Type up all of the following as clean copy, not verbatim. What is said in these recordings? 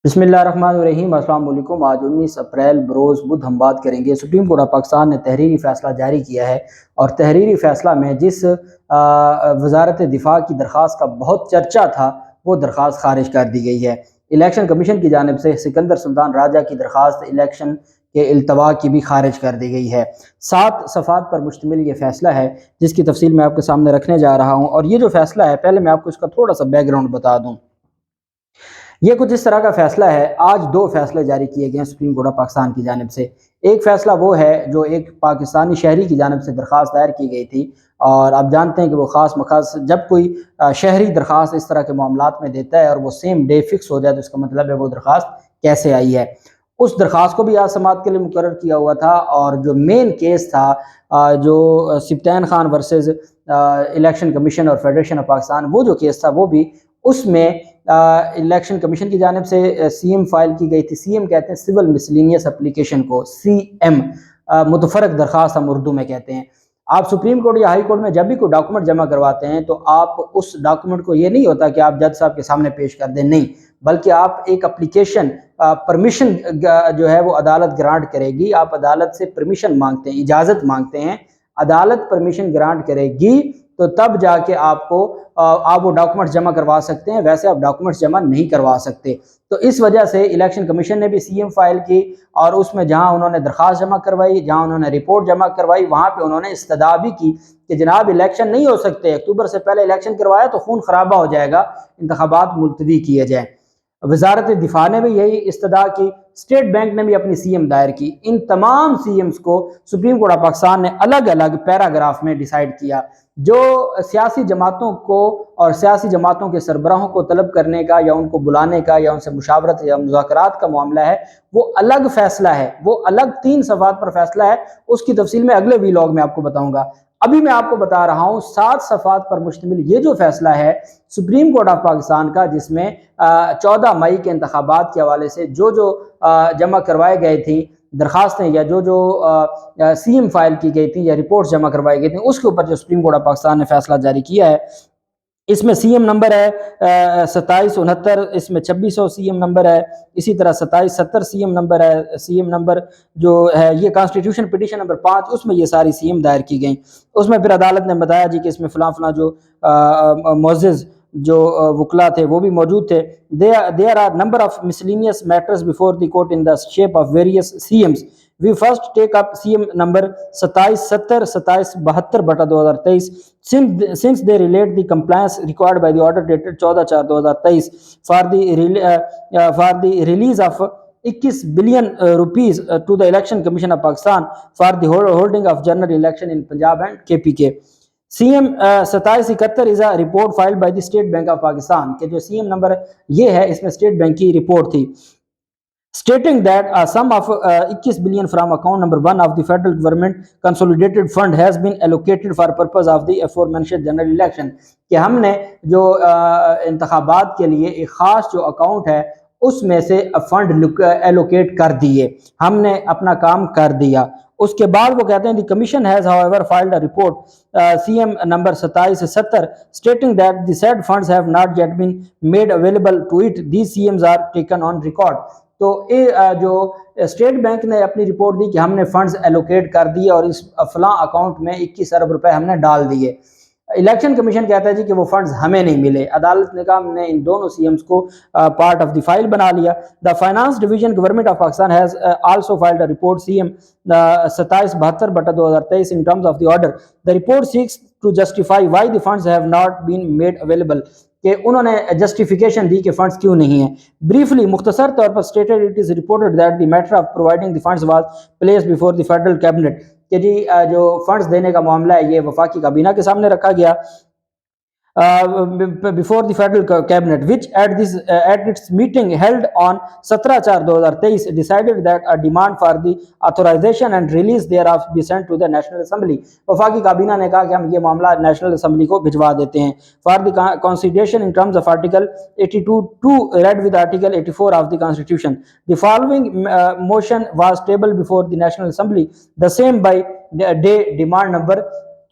بسم اللہ الرحمن الرحیم۔ السلام علیکم۔ آج 19 اپریل بروز بدھ ہم بات کریں گے۔ سپریم کورٹ آف پاکستان نے تحریری فیصلہ جاری کیا ہے، اور تحریری فیصلہ میں جس وزارت دفاع کی درخواست کا بہت چرچا تھا وہ درخواست خارج کر دی گئی ہے۔ الیکشن کمیشن کی جانب سے سکندر سلطان راجہ کی درخواست الیکشن کے التوا کی بھی خارج کر دی گئی ہے۔ 7 صفحات پر مشتمل یہ فیصلہ ہے جس کی تفصیل میں آپ کے سامنے رکھنے جا رہا ہوں، اور یہ جو فیصلہ ہے پہلے میں آپ کو اس کا تھوڑا سا بیک گراؤنڈ بتا دوں۔ یہ کچھ اس طرح کا فیصلہ ہے۔ آج 2 فیصلے جاری کیے گئے ہیں سپریم کورٹ آف پاکستان کی جانب سے۔ ایک فیصلہ وہ ہے جو ایک پاکستانی شہری کی جانب سے درخواست دائر کی گئی تھی، اور آپ جانتے ہیں کہ وہ خاص مخصوص جب کوئی شہری درخواست اس طرح کے معاملات میں دیتا ہے اور وہ سیم ڈے فکس ہو جائے تو اس کا مطلب ہے وہ درخواست کیسے آئی ہے۔ اس درخواست کو بھی آج سماعت کے لیے مقرر کیا ہوا تھا، اور جو مین کیس تھا جو Sibtain Khan versus election commission اور فیڈریشن آف پاکستان، وہ جو کیس تھا وہ بھی اس میں الیکشن کمیشن کی جانب سے سی ایم فائل کی گئی تھی۔ سی ایم کہتے ہیں سول مسلینیس اپلیکیشن کو، سی ایم متفرق درخواست ہم اردو میں کہتے ہیں۔ آپ سپریم کورٹ یا ہائی کورٹ میں جب بھی کوئی ڈاکومنٹ جمع کرواتے ہیں تو آپ اس ڈاکومنٹ کو یہ نہیں ہوتا کہ آپ جج صاحب کے سامنے پیش کر دیں، نہیں، بلکہ آپ ایک اپلیکیشن پرمیشن جو ہے وہ عدالت گرانٹ کرے گی۔ آپ عدالت سے پرمیشن مانگتے ہیں، اجازت مانگتے ہیں، عدالت پرمیشن گرانٹ کرے گی تو تب جا کے آپ وہ ڈاکومنٹس جمع کروا سکتے ہیں، ویسے آپ ڈاکومنٹس جمع نہیں کروا سکتے۔ تو اس وجہ سے الیکشن کمیشن نے بھی سی ایم فائل کی، اور اس میں جہاں انہوں نے درخواست جمع کروائی، جہاں انہوں نے رپورٹ جمع کروائی، وہاں پہ انہوں نے استدعا بھی کی کہ جناب الیکشن نہیں ہو سکتے، اکتوبر سے پہلے الیکشن کروایا تو خون خرابہ ہو جائے گا، انتخابات ملتوی کیے جائیں۔ وزارت دفاع نے بھی یہی استدعا کی، اسٹیٹ بینک نے بھی اپنی سی ایم دائر کی۔ ان تمام سی ایمز کو سپریم کورٹ آف پاکستان نے الگ الگ پیراگراف میں ڈیسائیڈ کیا۔ جو سیاسی جماعتوں کو اور سیاسی جماعتوں کے سربراہوں کو طلب کرنے کا یا ان کو بلانے کا یا ان سے مشاورت یا مذاکرات کا معاملہ ہے، وہ الگ فیصلہ ہے، وہ الگ 3 صفحات پر فیصلہ ہے۔ اس کی تفصیل میں اگلے ویلاگ میں آپ کو بتاؤں گا۔ ابھی میں آپ کو بتا رہا ہوں 7 صفحات پر مشتمل یہ جو فیصلہ ہے سپریم کورٹ آف پاکستان کا، جس میں 14 مئی کے انتخابات کے حوالے سے جو جمع کروائے گئے تھیں درخواستیں، یا جو سی ایم فائل کی گئی تھی یا رپورٹس جمع کروائی گئی تھیں، اس کے اوپر جو سپریم کورٹ آف پاکستان نے فیصلہ جاری کیا ہے، اس میں سی ایم نمبر ہے 2769، اس میں 2600 سی ایم نمبر ہے، اسی طرح 2770 سی ایم نمبر ہے۔ سی ایم نمبر جو ہے یہ کانسٹیٹیوشن پٹیشن نمبر 5، اس میں یہ ساری سی ایم دائر کی گئیں۔ اس میں پھر عدالت نے بتایا جی کہ اس میں فلاں فلاں جو معزز جو وکلا تھے وہ بھی موجود تھے۔ there are number of miscellaneous matters before the court in the shape of various CMs. We first take up CM number 2770 2772/2023 since they relate the compliance required by the order dated 14/4/2023 for the release of 21 billion rupees to the Election Commission of Pakistan for the holding of general election in Punjab and KPK. C M 2771 is a report filed by the State Bank of Pakistan, کہ جو C M number یہ ہے اس میں State Bank کی report تھی، stating that a sum of 21 billion from account number 1 of the federal government consolidated fund has been allocated for purpose of the aforementioned general election، کہ ہم نے جو انتخابات کے لیے ایک خاص جو اکاؤنٹ ہے اس میں سے فنڈ ایلوکیٹ کر دیے، ہم نے اپنا کام کر دیا۔ اس کے بعد وہ کہتے ہیں the commission has however filed a report C M number 2770 stating that the said funds have not yet been made available to it. These CMs are taken on record. تو جو اسٹیٹ بینک نے اپنی report دی کہ ہم نے funds allocate کر دیے اور اس فلاں اکاؤنٹ میں 21 ارب روپے ہم نے ڈال دیے۔ الیکشن کمیشن کہتا ہے جی کہ وہ فنڈز ہمیں نہیں ملے۔ عدالت نے کہا ہم نے ان دونوں سی ایمز کو پارٹ آف دی فائل بنا لیا۔ The finance division government of Pakistan has also filed a report C M 2772/2023 in terms of the order. The report seeks to justify why the funds have not been made available. کہ انہوں نے justification دی کہ funds کیوں نہیں ہیں۔ Briefly مختصر طور پر stated it is reported that the matter of providing the funds was placed before the federal cabinet، کہ جی جو فنڈز دینے کا معاملہ ہے یہ وفاقی کابینہ کے سامنے رکھا گیا before the federal cabinet, which at its meeting held on 17/4/2023 decided that a demand for the authorization and release thereof be sent to the National Assembly. وفاقی کابینہ نے کہا کہ ہم یہ معاملہ نیشنل اسمبلی کو بھجوا دیتے ہیں for the consideration in terms of Article 82 read with Article 84 of the Constitution. The following motion was tabled before the National Assembly the same by day demand number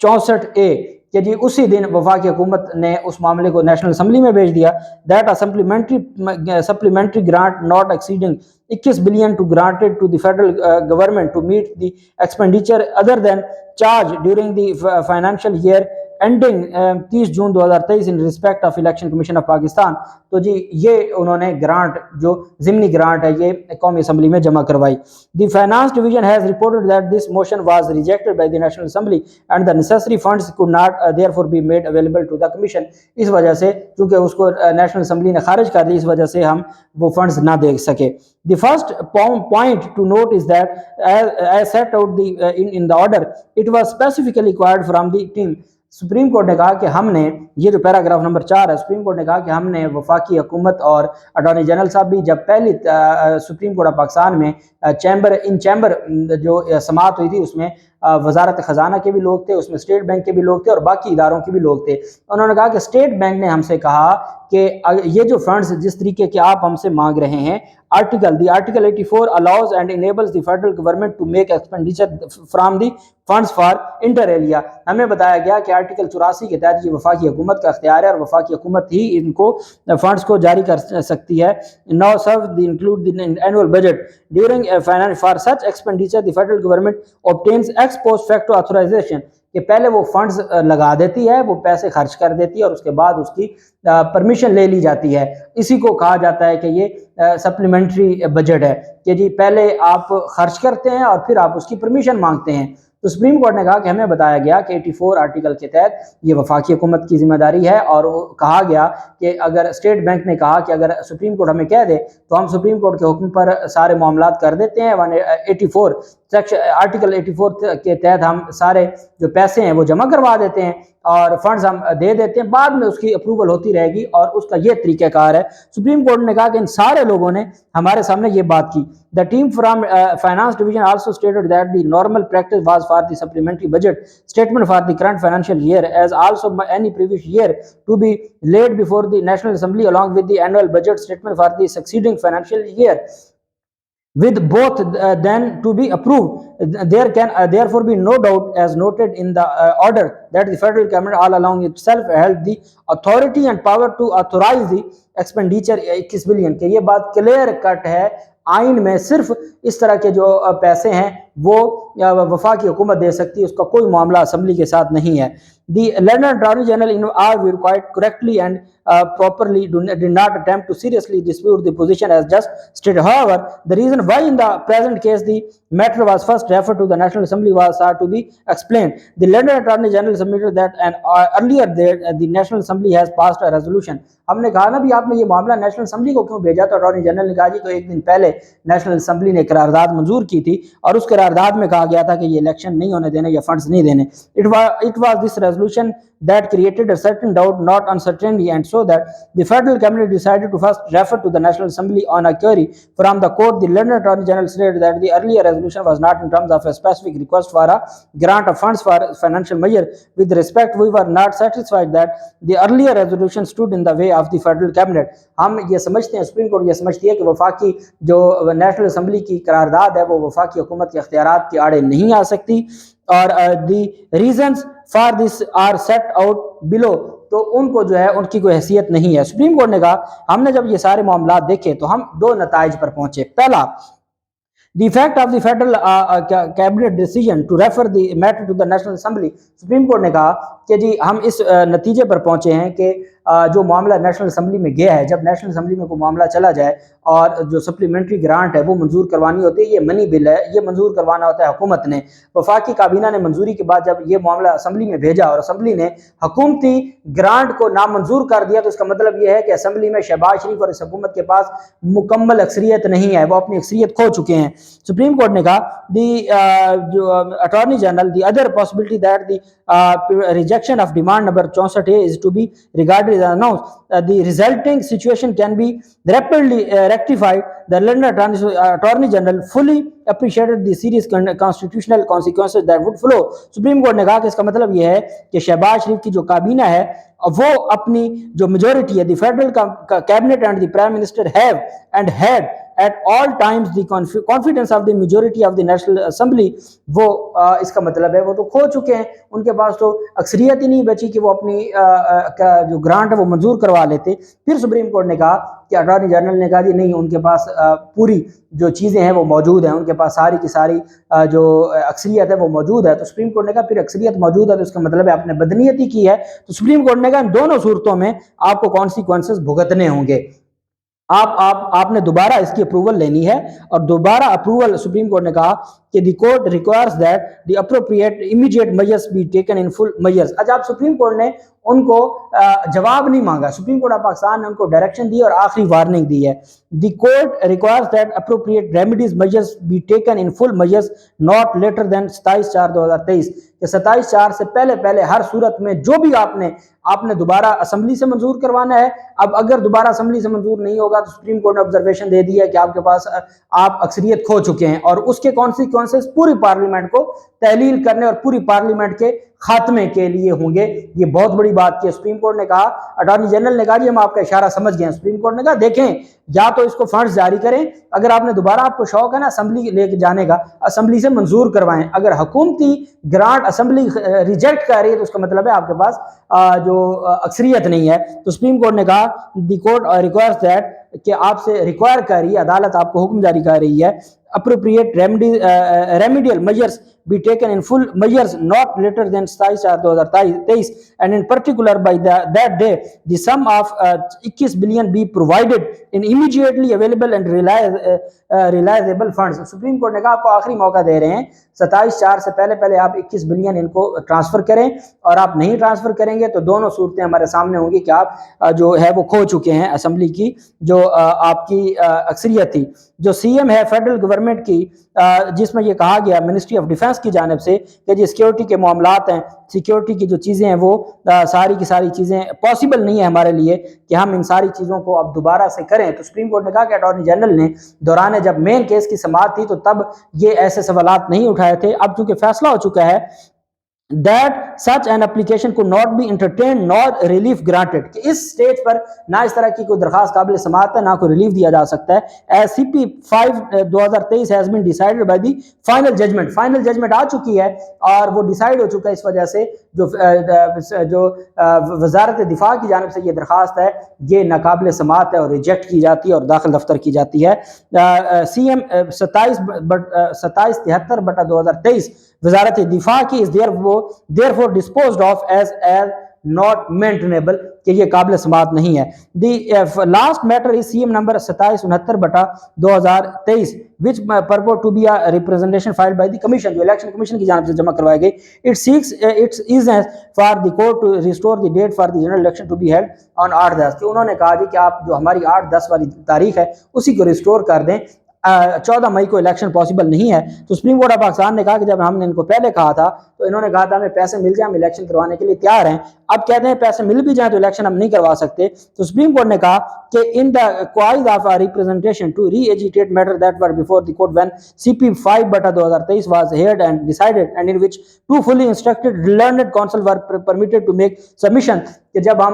64A کہ جی اسی دن وفاقی حکومت نے اس معاملے کو نیشنل اسمبلی میں بھیج دیا. That supplementary grant not exceeding 21 billion to granted to the federal government to meet the expenditure other than charge during the financial year ending 30 June 2023 in respect of election commission of Pakistan. تو جی یہ انہوں نے grant جو ضمنی grant ہے یہ قومی اسمبلی میں جمع کروائی. The finance division has reported that this motion was rejected by the national assembly and the necessary funds could not therefore be made available to the commission. اس وجہ سے چونکہ اس کو نیشنل اسمبلی نے خارج کر دی اس وجہ سے ہم وہ فنڈز نہ دے سکے. The first point to note is that as set out in the order, it was specifically required from the team. Supreme court نے کہا کہ ہم نے یہ جو پیراگراف نمبر 4 ہے سپریم کورٹ نے کہا کہ ہم نے وفاقی حکومت اور اٹارنی جنرل صاحب بھی جب پہلی سپریم کورٹ آف پاکستان میں چیمبر جو سماعت ہوئی تھی اس میں وزارت خزانہ کے بھی لوگ تھے, اس میں اسٹیٹ بینک کے بھی لوگ تھے اور باقی اداروں کے بھی لوگ تھے. انہوں نے کہا کہ اسٹیٹ بینک نے ہم سے کہا کہ یہ جو فنڈز جس طریقے کے آپ ہم سے مانگ رہے ہیں Article 84 allows and enables the federal government to make expenditure from the funds for inter alia. ہمیں بتایا گیا کہ آرٹیکل 84 کے تحت یہ وفاقی حکومت کا اختیار ہے اور وفاقی حکومت ہی ان کو فنڈز کو جاری کر سکتی ہے. Now serve the include the annual budget during finance for such expenditure the federal government obtains ex post facto authorization. کہ پہلے وہ فنڈز لگا دیتی ہے, وہ پیسے خرچ کر دیتی ہے اور اس کے بعد اس کی پرمیشن لے لی جاتی ہے. اسی کو کہا جاتا ہے کہ یہ سپلیمنٹری بجٹ ہے کہ جی پہلے آپ خرچ کرتے ہیں اور پھر آپ اس کی پرمیشن مانگتے ہیں. تو سپریم کورٹ نے کہا کہ ہمیں بتایا گیا کہ 84 آرٹیکل کے تحت یہ وفاقی حکومت کی ذمہ داری ہے اور کہا گیا کہ اگر اسٹیٹ بینک نے کہا کہ اگر سپریم کورٹ ہمیں کہہ دے تو ہم سپریم کورٹ کے حکم پر سارے معاملات کر دیتے ہیں. 84 آرٹیکل 84 کے تحت ہم سارے جو پیسے ہیں وہ جمع کروا دیتے ہیں اور فنڈز ہم دے دیتے ہیں, بعد میں اس کی اپروول ہوتی رہے گی اور اس کا یہ طریقہ کار ہے. سپریم کورٹ نے کہا کہ ان سارے لوگوں نے ہمارے سامنے یہ بات کی. The team from finance division also stated that the normal practice was for the supplementary budget statement for the current financial year as also any previous year to be laid before the National Assembly along with the annual budget statement for the succeeding financial year, with both then to be approved. There can therefore be no doubt, as noted in the order, that the federal government all along itself held the authority and power to authorize the expenditure 21 billion. کہ یہ بات clear cut ہے, آئین میں صرف اس طرح کے جو پیسے ہیں وہ وفاقی حکومت دے سکتی ہے, اس کا کوئی معاملہ اسمبلی کے ساتھ نہیں ہے. The Lieutenant Attorney General in our quite correctly and properly did not attempt to seriously dispute the position as just stated. However, the reason why in the present case the matter was first referred to the National Assembly was to be explained. The Lieutenant Attorney General submitted that and earlier the National Assembly has passed a resolution. ہم نے کہا نا بھی آپ نے یہ معاملہ national assembly کو کیوں بھیجا, تو اٹارنی جنرل نے کہا جی تو ایک دن پہلے نیشنل اسمبلی نے قرارداد منظور کی تھی اور اس قرارداد میں کہا گیا تھا کہ یہ الیکشن نہیں ہونے دینے یا فنڈز نہیں دینے. It was this resolution that created a certain doubt, not uncertainty, and so that the federal cabinet decided to first refer to the National Assembly on a query from the court. The Lieutenant Attorney General stated that the earlier resolution was not in terms of a specific request for a grant of funds for financial measure. With respect, we were not satisfied that the earlier resolution stood in the way of the federal cabinet. ہم یہ سمجھتے ہیں, supreme court یہ سمجھتی ہے کہ وفاقی جو نیشنل اسمبلی کی قرارداد ہے وہ وفاقی حکومت کے اختیارات کے آڑے نہیں آ سکتی, اور the reasons for this are set out below. تو ان کو جو ہے ان کی کوئی حیثیت نہیں ہے. سپریم کورٹ نے کہا ہم نے جب یہ سارے معاملات دیکھے تو ہم دو نتائج پر پہنچے. پہلا, the effect of the federal cabinet decision to refer the matter to the National Assembly. Supreme court نے کہا کہ جی ہم اس نتیجے پر پہنچے ہیں کہ جو معاملہ نیشنل اسمبلی میں گیا ہے, جب نیشنل اسمبلی میں کوئی معاملہ چلا جائے اور جو سپلیمنٹری گرانٹ ہے وہ منظور کروانی ہوتی ہے, یہ منی بل ہے, یہ منظور کروانا ہوتا ہے حکومت نے. وفاقی کابینہ نے منظوری کے بعد جب یہ معاملہ اسمبلی میں بھیجا اور اسمبلی نے حکومتی گرانٹ کو نامنظور کر دیا, تو اس کا مطلب یہ ہے کہ اسمبلی میں شہباز شریف اور اس حکومت کے پاس مکمل اکثریت نہیں ہے, وہ اپنی اکثریت کھو چکے ہیں. سپریم کورٹ نے کہا جو attorney general the other possibility that the rejection of demand number 64A is to be regarded as announced. The resulting situation can be rapidly rectified. The London Attorney General fully appreciated the serious constitutional consequences that would flow. Supreme court نے کہا کہ اس کا مطلب یہ ہے کہ شہباز شریف کی جو کابینہ ہے وہ اپنی جو میجورٹی ہے the federal cabinet and the prime minister have and had at all times the confidence of the majority of the National Assembly, وہ اس کا مطلب ہے وہ تو کھو چکے ہیں، ان کے پاس تو اکثریت ہی نہیں بچی کہ وہ اپنی جو گرانٹ ہے وہ منظور کروا لیتے۔ پھر سپریم کورٹ نے کہا کہ اٹارنی جنرل نے کہا جی نہیں، ان کے پاس پوری جو چیزیں ہیں وہ موجود ہیں، ان کے پاس ساری کی ساری جو اکثریت ہے وہ موجود ہے۔ تو سپریم کورٹ نے کہا پھر اکثریت موجود ہے تو اس کا مطلب ہے آپ نے بدنیتی کی ہے۔ تو سپریم کورٹ نے کہا ان دونوں صورتوں میں آپ کو کانسیکوینسز بھگتنے ہوں گے، آپ نے دوبارہ اس کی اپروول لینی ہے، اور دوبارہ اپروول سپریم کورٹ نے کہا کہ the court requires that the appropriate immediate measures be taken in full measures. اچھا، اب سپریم کورٹ نے ان کو جواب نہیں مانگا، سپریم کورٹ آف پاکستان نے ان کو ڈائریکشن دی اور آخری وارننگ دی ہے۔ The court requires that appropriate remedies measures be taken in full measures not later than 27/4/2023، کہ 27/4 سے پہلے ہر صورت میں جو بھی آپ نے دوبارہ اسمبلی سے منظور کروانا ہے۔ اب اگر دوبارہ اسمبلی سے منظور نہیں ہوگا تو سپریم کورٹ نے آبزرویشن دے دی ہے کہ آپ کے پاس آپ اکثریت کھو چکے ہیں، اور اس کے کانسیکوینسز پوری پارلیمنٹ کو تحلیل کرنے اور پوری پارلیمنٹ کے خاتمے کے لیے ہوں گے۔ یہ بہت بڑی بات کی سپریم کورٹ نے کہا۔ اٹارنی جنرل نے کہا جی ہم آپ کا اشارہ سمجھ گئے ہیں۔ سپریم کورٹ نے کہا دیکھیں، یا تو اس کو فنڈز جاری کریں، اگر آپ نے دوبارہ آپ کو شوق ہے نا اسمبلی لے کے جانے کا، اسمبلی سے منظور کروائیں۔ اگر حکومتی گرانٹ اسمبلی ریجیکٹ کر رہی ہے تو اس کا مطلب ہے آپ کے پاس جو اکثریت نہیں ہے۔ تو سپریم کورٹ نے کہا دی کورٹ ریکوائرز دیٹ، کہ آپ سے ریکوائر کر رہی ہے، عدالت آپ کو حکم جاری کر رہی ہے، appropriate remedial measures be taken in full measures not later than 27/4/2023, and in particular by that day the sum of 21 billion be provided in immediately available and realizable funds۔ Supreme court نے کہا آپ کو آخری موقع دے رہے ہیں، 27/4 سے پہلے آپ 21 بلین ان کو ٹرانسفر کریں، اور آپ نہیں ٹرانسفر کریں گے تو دونوں صورتیں ہمارے سامنے ہوں گی کہ آپ جو ہے وہ کھو چکے ہیں اسمبلی کی جو آپ کی اکثریت تھی۔ جو سی ایم ہے فیڈرل گورنمنٹ کی، جس میں یہ کہا گیا منسٹری آف ڈیفنس کی جانب سے کہ جی سیکیورٹی کے معاملات ہیں، سیکیورٹی کی جو چیزیں ہیں وہ ساری کی ساری چیزیں پاسبل نہیں ہے ہمارے لیے کہ ہم ان ساری چیزوں کو اب دوبارہ سے کریں۔ تو سپریم کورٹ نے کہا کہ اٹارنی جنرل نے دوران جب مین کیس کی سماعت تھی تو تب یہ ایسے سوالات نہیں اٹھائے تھے، اب چونکہ فیصلہ ہو چکا ہے that such an application could not be entertained nor relief granted، کہ اس سٹیج پر نہ اس طرح کی کوئی درخواست قابل سماعت ہے، نہ کوئی ریلیف دیا جا سکتا ہے۔ as CP 5/2023 has been decided by the final judgment، final judgment آ چکی ہے اور وہ ڈیسائیڈ ہو چکا ہے، اس وجہ سے جو وزارت دفاع کی جانب سے یہ درخواست ہے یہ ناقابل سماعت ہے اور ریجیکٹ کی جاتی ہے اور داخل دفتر کی جاتی ہے۔ سی ایم 2773/2023 وزارت دفاع کی is therefore disposed of as not maintainable، کہ یہ قابل سماعت نہیں ہے۔ The last matter is CM number 2769/2023 which purport to be a representation filed by the commission، جو الیکشن کمیشن کی جانب سے جمع کروائی گئی۔ It seeks its easiness for the court to restore the date for the general election to be held on 8/10، کہ انہوں نے کہا جی کہ آپ جو ہماری 8/10 والی تاریخ ہے اسی کو ریسٹور کر دیں، 14 مئی کو الیکشن پاسبل نہیں ہے۔ تو سپریم کورٹ آف پاکستان نے کہا کہ جب ہم نے ان کو پہلے کہا تھا تو انہوں نے کہا تھا ہمیں پیسے مل جائیں ہم الیکشن کروانے کے لیے تیار ہیں، اب کہتے ہیں پیسے مل بھی جائیں تو الیکشن ہم نہیں کروا سکتے۔ تو سپریم کورٹ نے کہا کہ in the course of a representation to reagitate matter that were before the court when CP 5/2023 was heard and decided and in which two fully instructed learned counsel were permitted to make submission, کہ جب ہم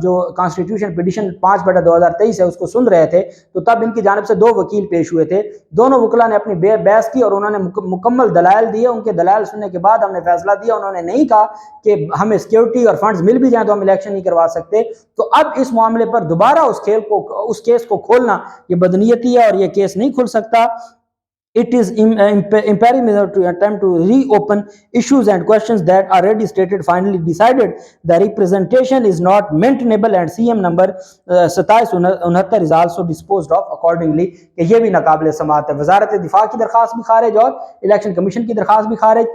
جو constitution petition 5/2023 ہے اس کو سن رہے تھے تو تب ان کی جانب سے 2 وکیل پیش ہوئے تھے، دونوں وکلا نے اپنی بحث کی اور انہوں نے مکمل دلائل دیے، ان کے دلائل سننے کے بعد ہم نے فیصلہ دیا۔ انہوں نے نہیں کہا کہ ہمیں سیکیورٹی اور فنڈز مل بھی جائیں تو ہم الیکشن نہیں کروا سکتے۔ تو اب اس معاملے پر دوبارہ اس کیس کو کھولنا یہ بدنیتی ہے اور یہ کیس نہیں کھل سکتا۔ It is imperative to attempt to reopen issues and questions that are already stated finally decided. The representation is not maintainable and CM number 2769 is also disposed of accordingly، کہ یہ بھی ناقابل سماعت ہے۔ وزارت دفاع کی درخواست بھی خارج اور الیکشن کمیشن کی درخواست بھی خارج۔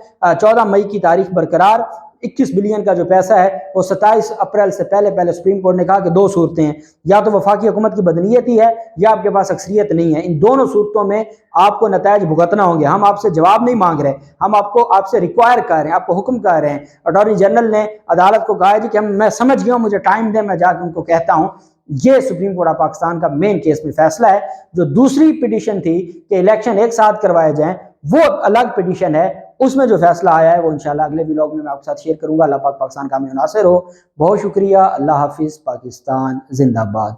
14 مئی کی تاریخ برقرار، 21 بلین کا جو پیسہ ہے وہ 27 اپریل سے پہلے سپریم کورٹ نے کہا کہ 2 صورتیں ہیں، یا تو وفاقی حکومت کی بدنیتی ہے یا آپ کے پاس اکثریت نہیں ہے، ان دونوں صورتوں میں آپ کو نتائج بھگتنا ہوں گے۔ ہم آپ سے جواب نہیں مانگ رہے، ہم آپ سے ریکوائر کر رہے ہیں، آپ کو حکم کر رہے ہیں۔ اٹارنی جنرل نے عدالت کو کہا ہے جی کہ میں سمجھ گیا ہوں، مجھے ٹائم دیں، میں جا کے ان کو کہتا ہوں۔ یہ سپریم کورٹ آف پاکستان کا مین کیس میں فیصلہ ہے۔ جو دوسری پٹیشن تھی کہ الیکشن ایک ساتھ کروائے جائیں، وہ الگ پٹیشن ہے، اس میں جو فیصلہ آیا ہے وہ انشاءاللہ اگلے ولاگ میں آپ کے ساتھ شیئر کروں گا۔ اللہ پاک پاکستان کا حامی و ناصر ہو۔ بہت شکریہ، اللہ حافظ، پاکستان زندہ باد۔